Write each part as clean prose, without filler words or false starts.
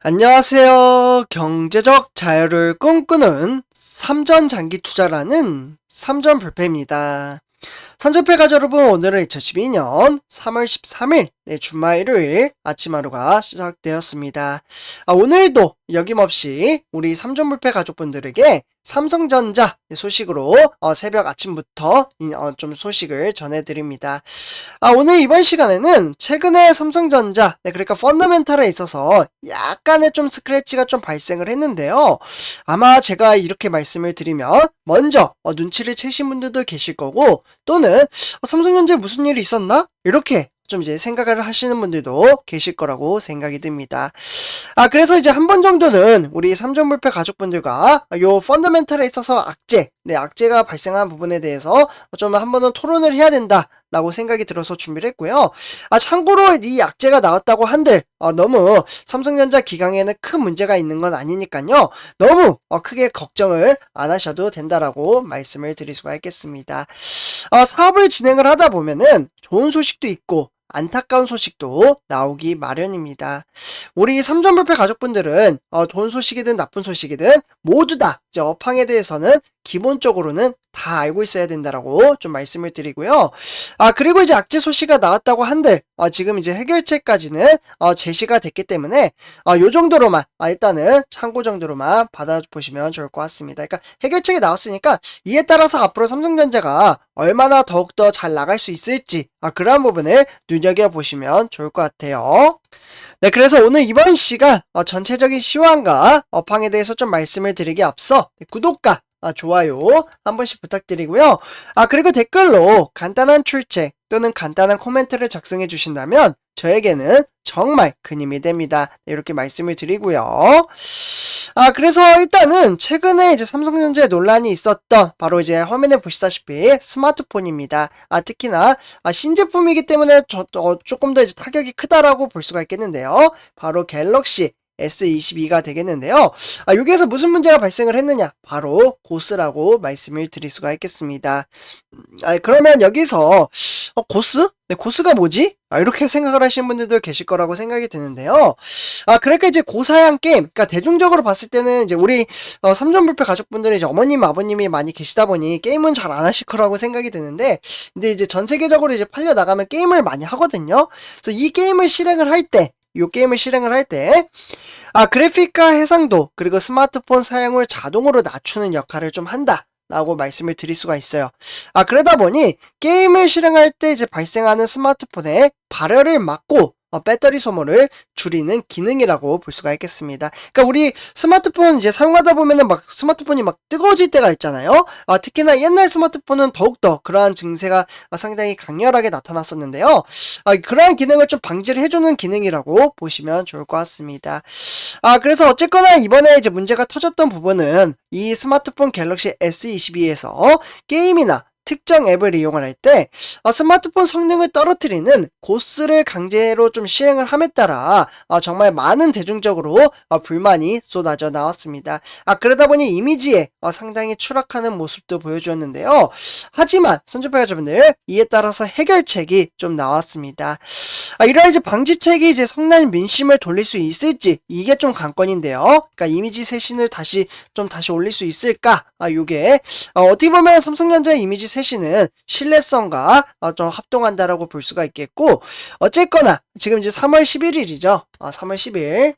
안녕하세요. 경제적 자유를 꿈꾸는 삼전장기 투자라는 삼전불패입니다. 삼전패 가족 여러분, 오늘은 2012년 3월 13일 주말 일요일 아침 하루가 시작되었습니다. 오늘도 여김없이 우리 삼전불패 가족분들에게 삼성전자 소식으로 새벽 아침부터 좀 소식을 전해드립니다. 오늘 이번 시간에는 최근에 삼성전자, 그러니까 펀더멘탈에 있어서 약간의 좀 스크래치가 좀 발생을 했는데요. 아마 제가 이렇게 말씀을 드리면 먼저 눈치를 채신 분들도 계실 거고, 또는 삼성전자에 무슨 일이 있었나? 이렇게 좀 이제 생각을 하시는 분들도 계실 거라고 생각이 듭니다. 그래서 이제 한 번 정도는 우리 삼전불패 가족분들과 요 펀더멘탈에 있어서 악재가 발생한 부분에 대해서 좀 한 번은 토론을 해야 된다 라고 생각이 들어서 준비를 했고요. 참고로 이 악재가 나왔다고 한들 너무 삼성전자 기강에는 큰 문제가 있는 건 아니니까요. 너무 크게 걱정을 안 하셔도 된다라고 말씀을 드릴 수가 있겠습니다. 사업을 진행을 하다 보면은 좋은 소식도 있고 안타까운 소식도 나오기 마련입니다. 우리 삼전불패 가족분들은 좋은 소식이든 나쁜 소식이든 모두 다 이제 업황에 대해서는 기본적으로는 다 알고 있어야 된다라고 좀 말씀을 드리고요. 그리고 이제 악재 소식이 나왔다고 한들 지금 이제 해결책까지는 제시가 됐기 때문에 요 정도로만 일단은 참고 정도로만 받아보시면 좋을 것 같습니다. 그러니까 해결책이 나왔으니까 이에 따라서 앞으로 삼성전자가 얼마나 더욱더 잘 나갈 수 있을지 그러한 부분을 눈여겨보시면 좋을 것 같아요. 네, 그래서 오늘 이번 시간 전체적인 시황과 업황에 대해서 좀 말씀을 드리기 앞서 구독과 좋아요 한 번씩 부탁드리고요. 그리고 댓글로 간단한 출첵 또는 간단한 코멘트를 작성해 주신다면 저에게는 정말 큰 힘이 됩니다. 이렇게 말씀을 드리고요. 그래서 일단은 최근에 이제 삼성전자에 논란이 있었던 바로 이제 화면에 보시다시피 스마트폰입니다. 특히나 신제품이기 때문에 조금 더 이제 타격이 크다라고 볼 수가 있겠는데요. 바로 갤럭시 S22가 되겠는데요. 여기에서 무슨 문제가 발생을 했느냐? 바로 고스라고 말씀을 드릴 수가 있겠습니다. 그러면 여기서 고스? 네, 고스가 뭐지? 이렇게 생각을 하시는 분들도 계실 거라고 생각이 드는데요. 그러니까 이제 고사양 게임, 그러니까 대중적으로 봤을 때는 이제 우리 삼전불패 가족분들이 이제 어머님, 아버님이 많이 계시다 보니 게임은 잘 안 하실 거라고 생각이 드는데, 근데 이제 전 세계적으로 이제 팔려 나가면 게임을 많이 하거든요. 그래서 이 게임을 실행을 할 때, 그래픽과 해상도, 그리고 스마트폰 사용을 자동으로 낮추는 역할을 좀 한다. 라고 말씀을 드릴 수가 있어요. 그러다 보니 게임을 실행할 때 이제 발생하는 스마트폰의 발열을 막고 배터리 소모를 줄이는 기능이라고 볼 수가 있겠습니다. 그러니까 우리 스마트폰 이제 사용하다 보면은 스마트폰이 뜨거워질 때가 있잖아요. 특히나 옛날 스마트폰은 더욱더 그러한 증세가 상당히 강렬하게 나타났었는데요. 그러한 기능을 좀 방지를 해주는 기능이라고 보시면 좋을 것 같습니다. 그래서 어쨌거나 이번에 이제 문제가 터졌던 부분은 이 스마트폰 갤럭시 S22에서 게임이나 특정 앱을 이용을 할 때 스마트폰 성능을 떨어뜨리는 고스를 강제로 좀 시행을 함에 따라 정말 많은 대중적으로 불만이 쏟아져 나왔습니다. 그러다 보니 이미지에 상당히 추락하는 모습도 보여주었는데요. 하지만 선전파 여러분들, 이에 따라서 해결책이 좀 나왔습니다. 이러한 이제 방지책이 이제 성난 민심을 돌릴 수 있을지, 이게 좀 관건인데요. 그러니까 이미지 쇄신을 다시 올릴 수 있을까? 요게 어떻게 보면 삼성전자의 이미지 쇄신은 신뢰성과 좀 합동한다라고 볼 수가 있겠고, 어쨌거나 지금 이제 3월 11일이죠. 3월 10일.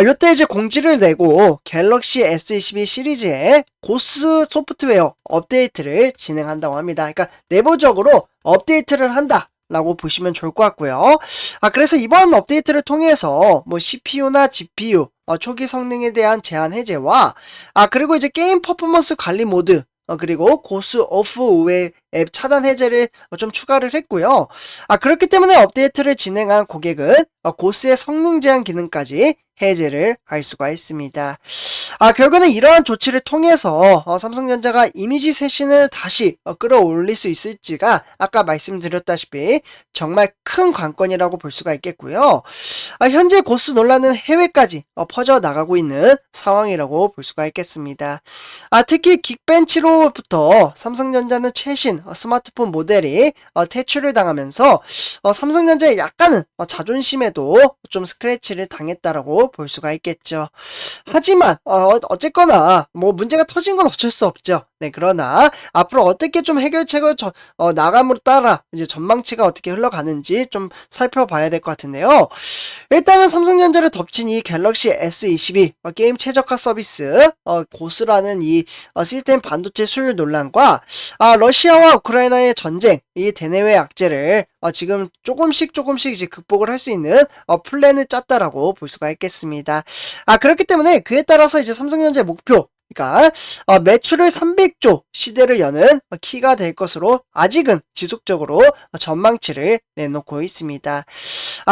요때 이제 공지를 내고 갤럭시 S22 시리즈의 고스 소프트웨어 업데이트를 진행한다고 합니다. 그러니까 내부적으로 업데이트를 한다 라고 보시면 좋을 것 같고요. 그래서 이번 업데이트를 통해서 CPU나 GPU 초기 성능에 대한 제한 해제와 그리고 이제 게임 퍼포먼스 관리 모드, 그리고 고스 오프 우회 앱 차단 해제를 좀 추가를 했고요. 그렇기 때문에 업데이트를 진행한 고객은 고스의 성능 제한 기능까지 해제를 할 수가 있습니다. 결국에는 이러한 조치를 통해서 삼성전자가 이미지 쇄신을 다시 끌어올릴 수 있을지가 아까 말씀드렸다시피 정말 큰 관건이라고 볼 수가 있겠고요. 현재 고수 논란은 해외까지 퍼져나가고 있는 상황이라고 볼 수가 있겠습니다. 특히 긱벤치로부터 삼성전자는 최신 스마트폰 모델이 퇴출을 당하면서 삼성전자의 약간은 자존심에도 좀 스크래치를 당했다라고 볼 수가 있겠죠. 하지만 어쨌거나 뭐 문제가 터진 건 어쩔 수 없죠. 네, 그러나 앞으로 어떻게 좀 해결책을 나감으로 따라 이제 전망치가 어떻게 흘러가는지 좀 살펴봐야 될 것 같은데요. 일단은 삼성전자를 덮친 이 갤럭시 S22 게임 최적화 서비스 고스라는 이 시스템 반도체 수율 논란과 러시아와 우크라이나의 전쟁, 이 대내외 악재를 지금 조금씩 이제 극복을 할 수 있는 플랜을 짰다라고 볼 수가 있겠습니다. 그렇기 때문에 그에 따라서 이제 삼성전자의 목표, 그러니까 매출을 300조 시대를 여는 키가 될 것으로 아직은 지속적으로 전망치를 내놓고 있습니다.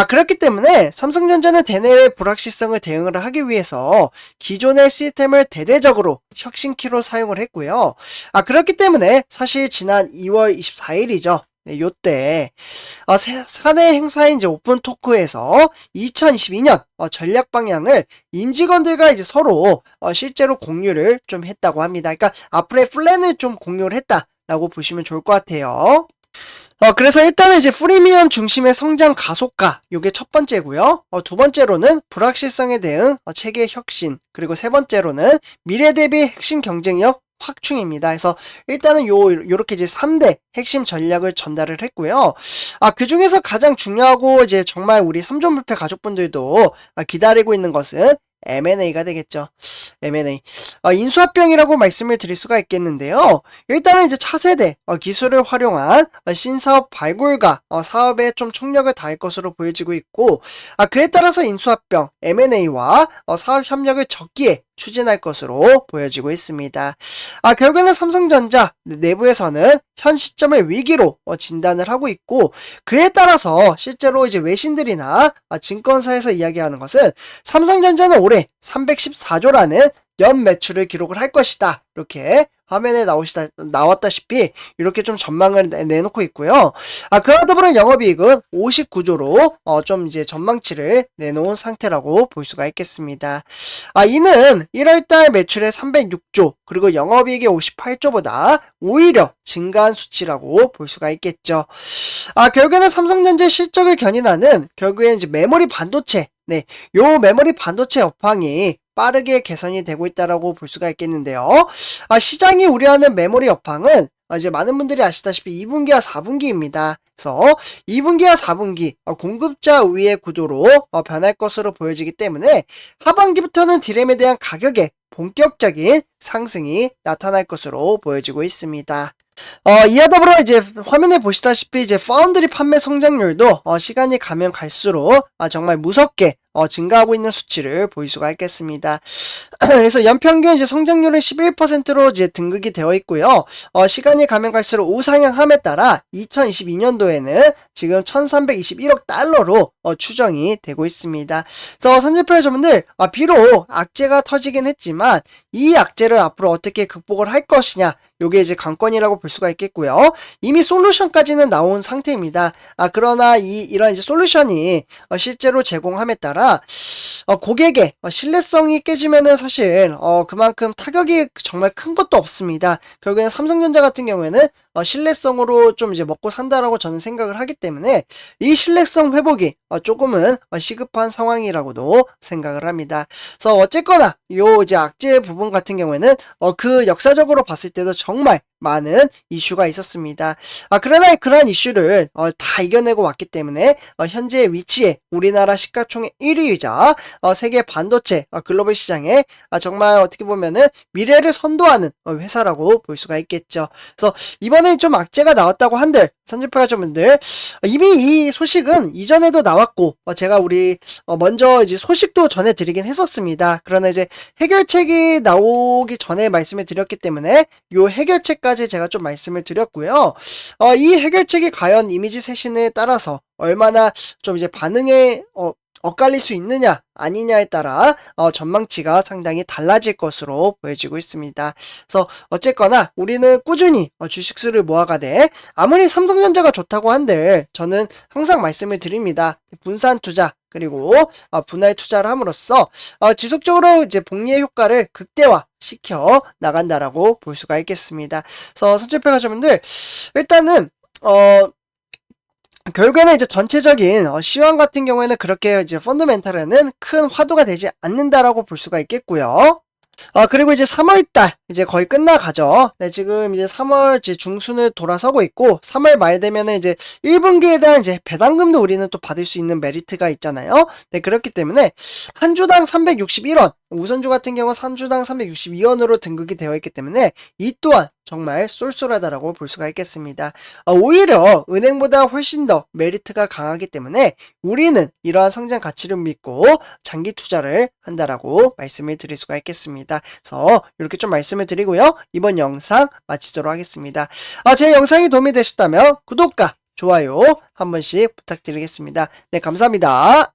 그렇기 때문에 삼성전자는 대내외 불확실성을 대응을 하기 위해서 기존의 시스템을 대대적으로 혁신키로 사용을 했고요. 그렇기 때문에 사실 지난 2월 24일이죠. 네, 요때 사내 행사인 이제 오픈 토크에서 2022년 전략 방향을 임직원들과 이제 서로 실제로 공유를 좀 했다고 합니다. 그러니까 앞으로의 플랜을 좀 공유를 했다라고 보시면 좋을 것 같아요. 그래서 일단은 이제 프리미엄 중심의 성장 가속화, 요게 첫 번째고요. 두 번째로는 불확실성에 대응, 체계 혁신, 그리고 세 번째로는 미래 대비 핵심 경쟁력 확충입니다. 그래서 일단은 요렇게 이제 3대 핵심 전략을 전달을 했고요. 그 중에서 가장 중요하고 이제 정말 우리 3종 불패 가족분들도 기다리고 있는 것은 M&A가 되겠죠. M&A. 인수합병이라고 말씀을 드릴 수가 있겠는데요. 일단은 이제 차세대 기술을 활용한 신사업 발굴과 사업에 좀 총력을 다할 것으로 보여지고 있고, 그에 따라서 인수합병, M&A와 사업 협력을 적기에 추진할 것으로 보여지고 있습니다. 결국에는 삼성전자 내부에서는 현 시점을 위기로 진단을 하고 있고, 그에 따라서 실제로 이제 외신들이나 증권사에서 이야기하는 것은 삼성전자는 올해 314조라는 연 매출을 기록을 할 것이다. 이렇게 화면에 나왔다시피 이렇게 좀 전망을 내놓고 있고요. 그와 더불어 영업이익은 59조로 좀 이제 전망치를 내놓은 상태라고 볼 수가 있겠습니다. 이는 1월달 매출의 306조 그리고 영업이익의 58조보다 오히려 증가한 수치라고 볼 수가 있겠죠. 결국에는 삼성전자의 실적을 견인하는 결국에는 이제 메모리 반도체, 네, 요 메모리 반도체 업황이 빠르게 개선이 되고 있다라고 볼 수가 있겠는데요. 시장이 우려하는 메모리 업황은 이제 많은 분들이 아시다시피 2분기와 4분기입니다. 그래서 2분기와 4분기 공급자 우위의 구도로 변할 것으로 보여지기 때문에 하반기부터는 디램에 대한 가격의 본격적인 상승이 나타날 것으로 보여지고 있습니다. 이와 더불어 이제 화면에 보시다시피 이제 파운드리 판매 성장률도 시간이 가면 갈수록 정말 무섭게 증가하고 있는 수치를 볼 수가 있겠습니다. 그래서 연평균 이제 성장률은 11%로 이제 등극이 되어 있고요. 시간이 가면 갈수록 우상향함에 따라 2022년도에는 지금 1321억 달러로 추정이 되고 있습니다. 그래서 선제표여러분들 비록 악재가 터지긴 했지만 이 악재를 앞으로 어떻게 극복을 할 것이냐, 요게 이제 관건이라고 볼 수가 있겠고요. 이미 솔루션까지는 나온 상태입니다. 그러나 이런 이제 솔루션이 실제로 제공함에 따라 고객의 신뢰성이 깨지면은 사실 그만큼 타격이 정말 큰 것도 없습니다. 결국에는 삼성전자 같은 경우에는 신뢰성으로 좀 이제 먹고 산다라고 저는 생각을 하기 때문에 이 신뢰성 회복이 조금은 시급한 상황이라고도 생각을 합니다. 그래서 어쨌거나 요 이제 악재 부분 같은 경우에는 그 역사적으로 봤을 때도 정말 많은 이슈가 있었습니다. 그러나 그러한 이슈를 다 이겨내고 왔기 때문에 현재의 위치에 우리나라 시가총액 1위이자 세계 반도체 글로벌 시장에 정말 어떻게 보면은 미래를 선도하는 회사라고 볼 수가 있겠죠. 그래서 이번에 좀 악재가 나왔다고 한들 선제표가족분들 이미 이 소식은 이전에도 나왔고 제가 우리 먼저 이제 소식도 전해드리긴 했었습니다. 그러나 이제 해결책이 나오기 전에 말씀을 드렸기 때문에 요 해결책까지 제가 좀 말씀을 드렸고요. 이 해결책이 과연 이미지 쇄신에 따라서 얼마나 좀 이제 반응에 엇갈릴 수 있느냐 아니냐에 따라 전망치가 상당히 달라질 것으로 보여지고 있습니다. 그래서 어쨌거나 우리는 꾸준히 주식수를 모아가되 아무리 삼성전자가 좋다고 한들 저는 항상 말씀을 드립니다. 분산 투자 그리고 분할 투자를 함으로써 지속적으로 이제 복리의 효과를 극대화시켜 나간다라고 볼 수가 있겠습니다. 그래서 선출표 가족분들 일단은 결국에는 이제 전체적인 시황 같은 경우에는 그렇게 이제 펀더멘탈에는 큰 화두가 되지 않는다라고 볼 수가 있겠고요. 그리고 이제 3월달 이제 거의 끝나가죠. 네, 지금 이제 3월 이제 중순을 돌아서고 있고 3월 말 되면은 이제 1분기에 대한 이제 배당금도 우리는 또 받을 수 있는 메리트가 있잖아요. 네, 그렇기 때문에 한 주당 361원, 우선주 같은 경우 한 주당 362원으로 등극이 되어 있기 때문에 이 또한 정말 쏠쏠하다라고 볼 수가 있겠습니다. 오히려 은행보다 훨씬 더 메리트가 강하기 때문에 우리는 이러한 성장 가치를 믿고 장기 투자를 한다라고 말씀을 드릴 수가 있겠습니다. 그래서 이렇게 좀 말씀을 드리고요. 이번 영상 마치도록 하겠습니다. 제 영상이 도움이 되셨다면 구독과 좋아요 한 번씩 부탁드리겠습니다. 네, 감사합니다.